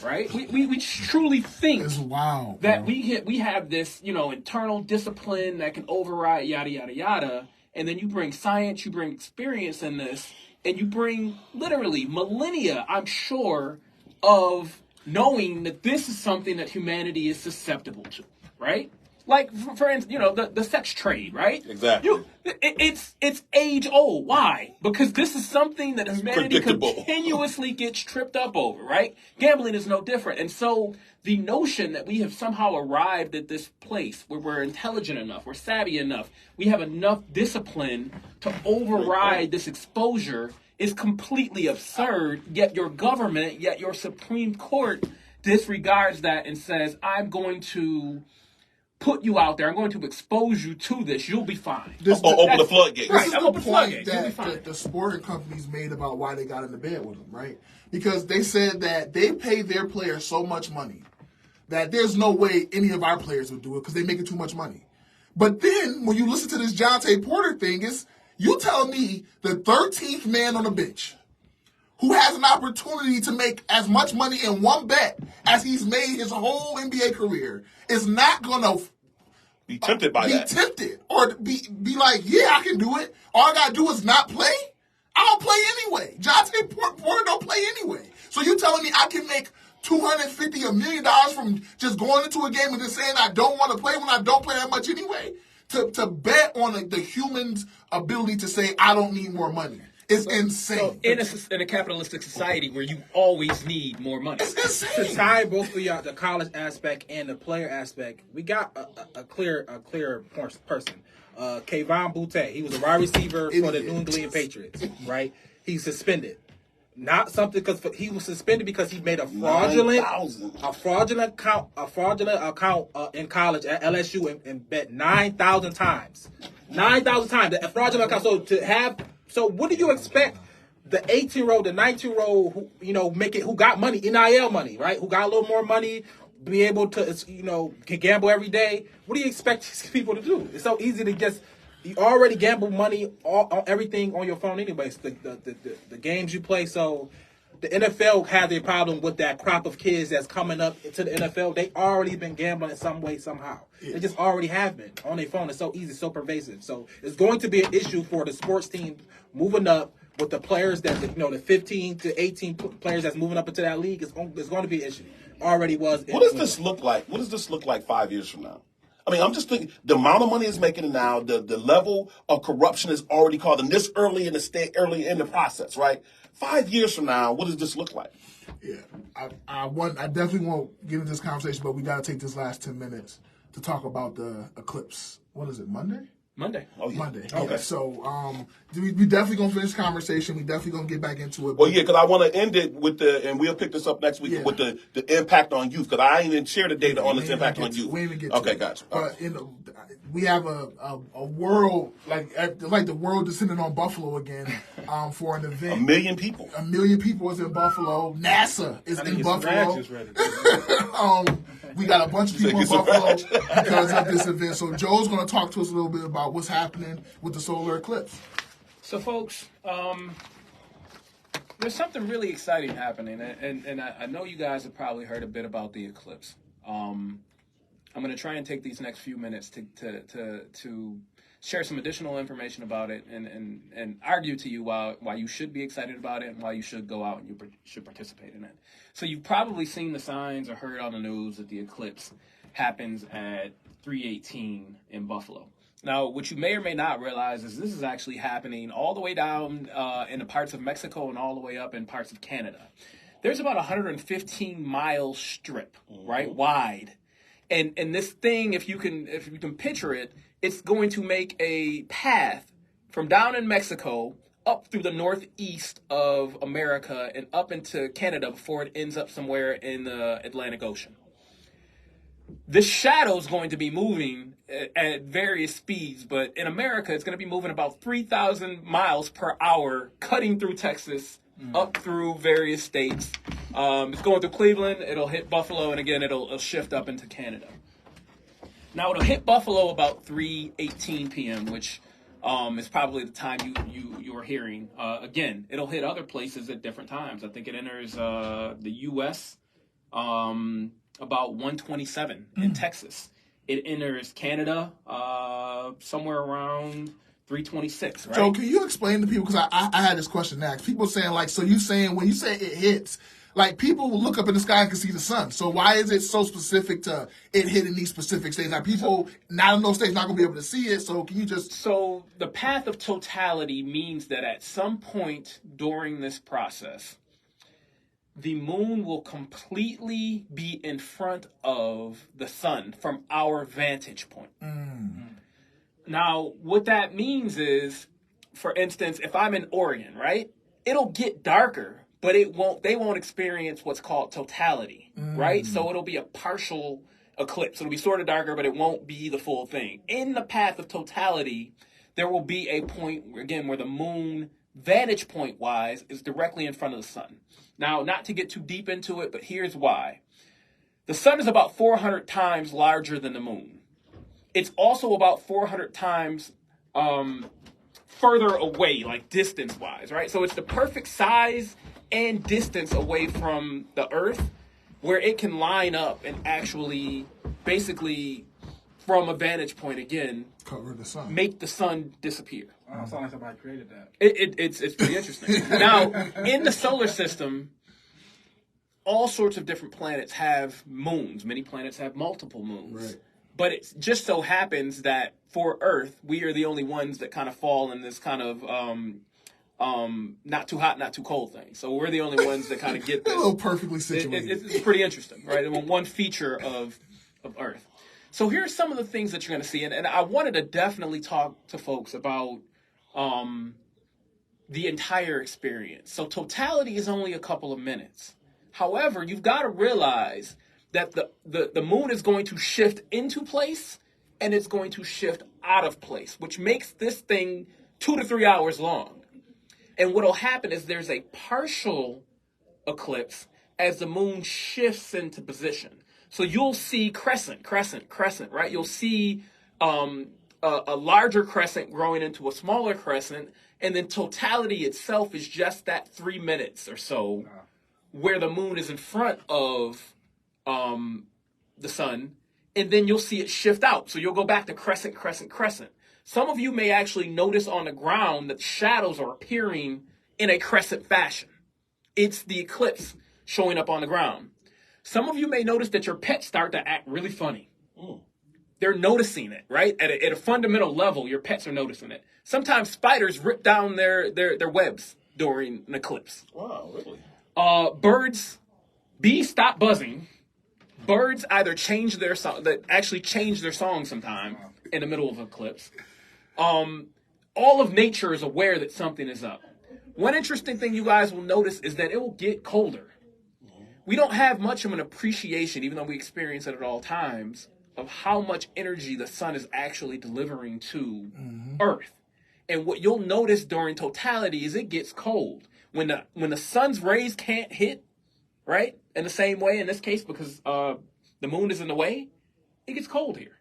right? We truly think It's wild. that we have this, internal discipline that can override yada, yada, yada. And then you bring science, you bring experience in this, and you bring literally millennia, I'm sure, of knowing that this is something that humanity is susceptible to, right? Like, for instance, the sex trade, right? Exactly. It's age old. Why? Because this is something that humanity predictable. continuously gets tripped up over, right? Gambling is no different. And so the notion that we have somehow arrived at this place where we're intelligent enough, we're savvy enough, we have enough discipline to override this exposure is completely absurd, yet your government, yet your Supreme Court disregards that and says, I'm going to put you out there. I'm going to expose you to this. You'll be fine. Open the floodgates. This is Right, the open point floodgates. You'll be that fine. the sporting companies made about why they got into bed with them, right? Because they said that they pay their players so much money that there's no way any of our players would do it because they making too much money. But then when you listen to this Jonte Porter thing, You tell me the 13th man on the bench who has an opportunity to make as much money in one bet as he's made his whole NBA career is not going to be tempted by that. Be tempted or be like, yeah, I can do it. All I got to do is not play. I don't play anyway. Jonte Porter don't play anyway. So you telling me I can make $250 $1 million from just going into a game and just saying I don't want to play when I don't play that much anyway? To bet on the human's ability to say I don't need more money. It's insane. So in a capitalistic society where you always need more money. It's insane. To tie both of the college aspect and the player aspect, we got a clear person. Kayvon Boutte. He was a wide receiver for the New England Patriots, right? He's suspended. Not something because he was suspended because he made a fraudulent account in college at LSU and bet 9,000 times. 9,000 times. A fraudulent account. So what do you expect the 18-year-old, the 19-year-old who got money, NIL money, right? Who got a little more money, be able to can gamble every day. What do you expect these people to do? It's so easy to just you already gamble money on everything on your phone anyways. The games you play. So the NFL had a problem with that crop of kids that's coming up into the NFL. They already been gambling in some way, somehow. They just already have been on their phone. It's so easy, so pervasive. So it's going to be an issue for the sports team moving up with the players that the 15 to 18 players that's moving up into that league. It's going to be an issue. Already was. What does this look like? What does this look like 5 years from now? I mean, I'm just thinking the amount of money it's making now, the level of corruption is already called, and this early in the process, right? 5 years from now, what does this look like? Yeah, I definitely won't get into this conversation, but we got to take this last 10 minutes to talk about the eclipse. What is it, Monday? Oh, yeah. Monday. Okay. Yeah, so we definitely going to finish the conversation. We definitely going to get back into it. Well, yeah, because I want to end it with and we'll pick this up next week with the impact on youth, because I ain't even share the data on this impact on youth. We ain't even get to okay, it. gotcha. But we have a world, like the world descending on Buffalo again for an event. 1 million people. 1 million people is in Buffalo. NASA is in Buffalo. We got a bunch of people in Buffalo because of this event. So Joe's going to talk to us a little bit about what's happening with the solar eclipse. So, folks, there's something really exciting happening, and I know you guys have probably heard a bit about the eclipse. I'm going to try and take these next few minutes to share some additional information about it and argue to you why you should be excited about it and why you should go out and you should participate in it. So you've probably seen the signs or heard on the news that the eclipse happens at 3:18 in Buffalo. Now, what you may or may not realize is this is actually happening all the way down in the parts of Mexico and all the way up in parts of Canada. There's about a 115-mile strip, right, wide. And this thing, if you can picture it, it's going to make a path from down in Mexico up through the northeast of America and up into Canada before it ends up somewhere in the Atlantic Ocean. This shadow is going to be moving at various speeds, but in America, it's going to be moving about 3,000 miles per hour, cutting through Texas, up through various states. It's going through Cleveland, it'll hit Buffalo, and again, it'll shift up into Canada. Now, it'll hit Buffalo about 3:18 p.m., which is probably the time you're hearing. Again, it'll hit other places at different times. I think it enters the U.S. About 1:27 in Texas. It enters Canada somewhere around 3:26, right? Joe, can you explain to people, because I had this question next. People saying, like, so you saying when you say it hits, like, people will look up in the sky and can see the sun. So why is it so specific to it hitting these specific states? Like, people not in those states not going to be able to see it. So can you just... So the path of totality means that at some point during this process, the moon will completely be in front of the sun from our vantage point. Now, what that means is, for instance, if I'm in Oregon, right, it'll get darker, but they won't experience what's called totality, right? So it'll be a partial eclipse. It'll be sort of darker, but it won't be the full thing. In the path of totality, there will be a point, again, where the moon, vantage point wise, is directly in front of the sun. Now, not to get too deep into it, but here's why. The sun is about 400 times larger than the moon. It's also about 400 times further away, like distance-wise, right? So it's the perfect size and distance away from the Earth where it can line up and actually, basically, from a vantage point again, cover the sun, make the sun disappear. Oh, sounds like somebody created that. It's pretty interesting. Now, in the solar system, all sorts of different planets have moons. Many planets have multiple moons. Right. But it just so happens that for Earth, we are the only ones that kind of fall in this kind of not too hot, not too cold thing. So we're the only ones that kind of get this. A little perfectly situated. It's pretty interesting, right? One feature of Earth. So here's some of the things that you're going to see. And I wanted to definitely talk to folks about the entire experience. So totality is only a couple of minutes. However, you've got to realize that the moon is going to shift into place and it's going to shift out of place, which makes this thing 2 to 3 hours long. And what will happen is there's a partial eclipse as the moon shifts into position. So you'll see crescent, right? You'll see a larger crescent growing into a smaller crescent, and then totality itself is just that 3 minutes or so where the moon is in front of the sun, and then you'll see it shift out. So you'll go back to crescent. Some of you may actually notice on the ground that shadows are appearing in a crescent fashion. It's the eclipse showing up on the ground. Some of you may notice that your pets start to act really funny. They're noticing it, right? At a fundamental level, your pets are noticing it. Sometimes spiders rip down their webs during an eclipse. Wow, really? Bees stop buzzing. Birds either change their song, that actually change their song sometime in the middle of an eclipse. All of nature is aware that something is up. One interesting thing you guys will notice is that it will get colder. We don't have much of an appreciation, even though we experience it at all times, of how much energy the sun is actually delivering to Earth. And what you'll notice during totality is it gets cold. When the sun's rays can't hit, right, in the same way in this case because the moon is in the way, it gets cold here.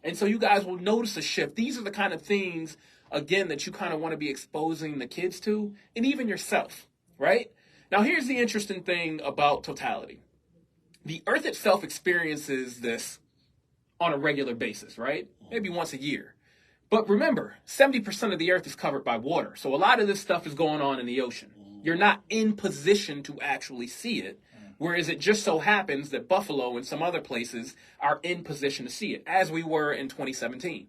And so you guys will notice a shift. These are the kind of things, again, that you kind of want to be exposing the kids to, and even yourself, right? Now, here's the interesting thing about totality. The Earth itself experiences this on a regular basis, right? Maybe once a year. But remember, 70% of the Earth is covered by water. So a lot of this stuff is going on in the ocean. You're not in position to actually see it, whereas it just so happens that Buffalo and some other places are in position to see it, as we were in 2017,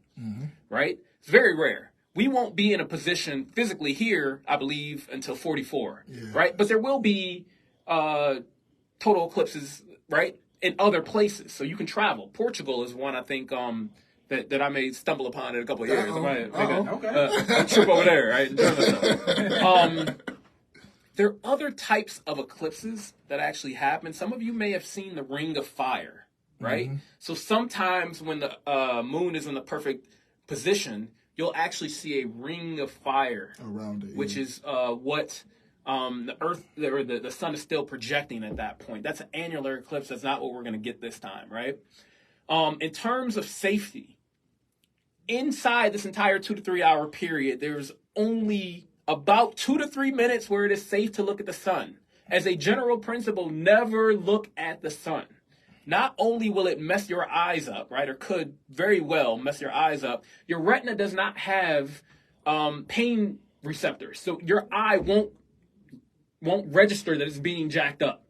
right? It's very rare. We won't be in a position physically here, I believe, until 44, right? But there will be total eclipses, right, in other places. So you can travel. Portugal is one, I think, that I may stumble upon in a couple of years. I might make a trip over there, right? There are other types of eclipses that actually happen. Some of you may have seen the Ring of Fire, right? So sometimes when the moon is in the perfect position, you'll actually see a ring of fire around it, which is what the Earth or the sun is still projecting at that point. That's an annular eclipse. That's not what we're going to get this time, right? In terms of safety, inside this entire 2 to 3 hour period, there's only about 2 to 3 minutes where it is safe to look at the sun. As a general principle, never look at the sun. Not only will it mess your eyes up, right, or could very well mess your eyes up, your retina does not have pain receptors. So your eye won't register that it's being jacked up.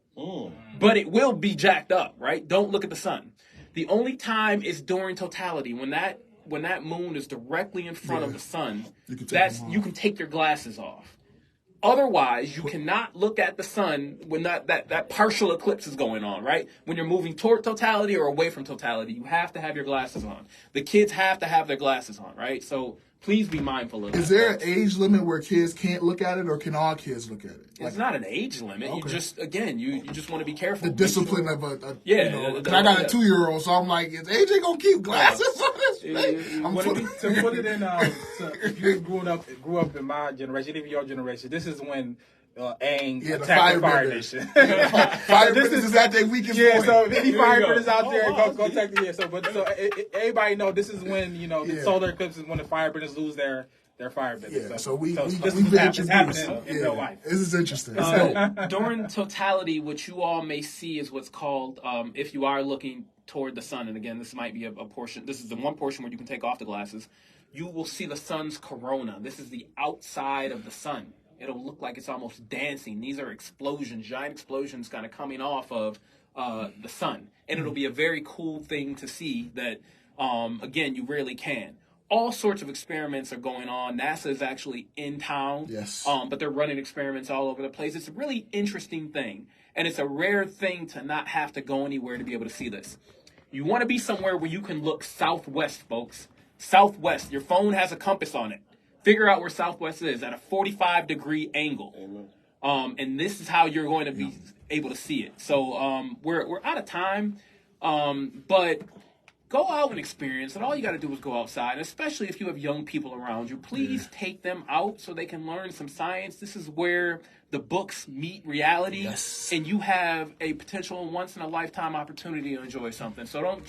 But it will be jacked up, right? Don't look at the sun. The only time is during totality. When that moon is directly in front of the sun, you can take your glasses off. Otherwise, you cannot look at the sun when that partial eclipse is going on, right? When you're moving toward totality or away from totality, you have to have your glasses on. The kids have to have their glasses on, right? So please be mindful of that. Is there an age limit where kids can't look at it, or can all kids look at it? It's not an age limit. Okay. You just, again, you just want to be careful. The discipline of I got a 2-year-old, so I'm like, is AJ gonna keep glasses on this? To put it in, if you grew up in my generation, even your generation, this is when Aang attacked the Fire Nation. This is at their weakest point. So if any firebenders out there, go attack the So everybody know this is when the solar eclipse is when the firebenders lose their They're fire bending. Yeah, So so we've this been is happening introduced. in real life. This is interesting. During totality, what you all may see is what's called, if you are looking toward the sun, and again, this might be a portion, this is the one portion where you can take off the glasses, you will see the sun's corona. This is the outside of the sun. It'll look like it's almost dancing. These are explosions, giant explosions kind of coming off of the sun. And it'll be a very cool thing to see that, again, you rarely can. All sorts of experiments are going on. NASA is actually in town. Yes. But they're running experiments all over the place. It's a really interesting thing. And it's a rare thing to not have to go anywhere to be able to see this. You want to be somewhere where you can look southwest, folks. Southwest. Your phone has a compass on it. Figure out where southwest is at a 45-degree angle. And this is how you're going to be able to see it. So we're out of time, but go out and experience it. All you got to do is go outside, especially if you have young people around you. Please take them out so they can learn some science. This is where the books meet reality, and you have a potential once-in-a-lifetime opportunity to enjoy something. So don't